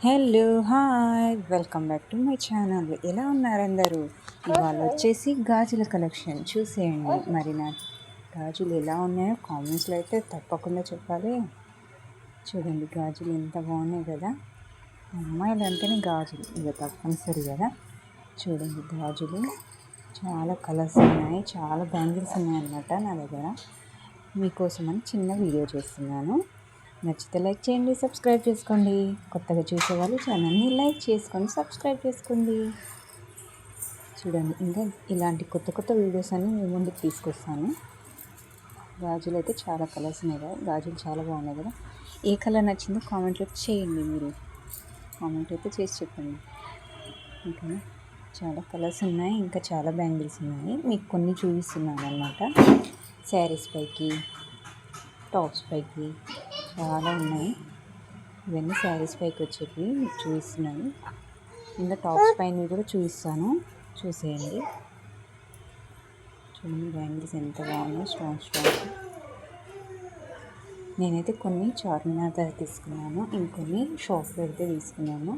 Hello hi welcome back to my channel. ఎలా ఉన్నారు అందరూ? ఇవాళ వచ్చేసి గాజుల కలెక్షన్ చూసేయండి. మరి నా గాజులు ఎలా ఉన్నాయో కామెంట్స్లో అయితే తప్పకుండా చెప్పాలి. చూడండి గాజులు ఎంత బాగున్నాయి కదా. అమ్మాయిలు అంటేనే గాజులు ఇక తప్పనిసరి కదా. చూడండి గాజులు చాలా కలర్స్ ఉన్నాయి, చాలా బ్యాంగిల్స్ ఉన్నాయన్నమాట నా దగ్గర. మీకోసమని చిన్న వీడియో చేస్తున్నాను. నచ్చితే లైక్ చేయండి, సబ్స్క్రైబ్ చేసుకోండి. కొత్తగా చూసేవాళ్ళు ఛానల్ని లైక్ చేసుకొని సబ్స్క్రైబ్ చేసుకోండి. చూడండి ఇంకా ఇలాంటి కొత్త కొత్త వీడియోస్ అన్నీ మీ ముందుకు తీసుకొస్తాను. గాజులు అయితే చాలా కలర్స్ ఉన్నాయి కదా, గాజులు చాలా బాగున్నాయి కదా. ఏ కలర్ నచ్చిందో కామెంట్లో చేయండి. మీరు కామెంట్ అయితే చేసి చెప్పండి. ఇంకా చాలా కలర్స్ ఉన్నాయి, ఇంకా చాలా బ్యాంగిల్స్ ఉన్నాయి. మీకు కొన్ని చూపిస్తున్నాను అన్నమాట. శారీస్ పైకి, టాప్స్ పైకి చాలా ఉన్నాయి. ఇవన్నీ శారీస్ పైకి వచ్చేవి మీకు చూపిస్తున్నాను. ఇంకా టాప్స్ పైన కూడా చూపిస్తాను, చూసేయండి. చూడండి బ్యాంగిల్స్ ఎంత బాగున్నాయి, స్టోన్స్. నేనైతే కొన్ని చార్మినార్ దగ్గర తీసుకున్నాను, ఇంకొన్ని షాప్ పెడితే తీసుకున్నాను.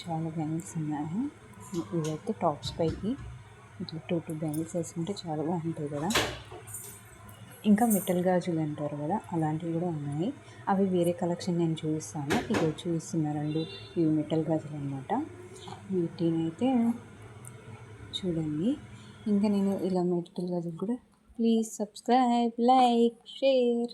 చాలా బ్యాంగిల్స్ ఉన్నాయి. ఇవైతే టాప్స్ పైకి ఇట్లా టూ బ్యాంగిల్స్ వేసుకుంటే చాలా బాగుంటాయి కదా. ఇంకా మెటల్ గాజులు అంటారు కదా, అలాంటివి కూడా ఉన్నాయి. అవి వేరే కలెక్షన్ నేను చూపిస్తాను. ఇవి చూపిస్తున్నారండి, ఇవి మెటల్ గాజులు అనమాట. వీటినైతే చూడండి. ఇంకా నేను ఇలా మెటల్ గాజులు కూడా ప్లీజ్ సబ్స్క్రైబ్, లైక్, షేర్.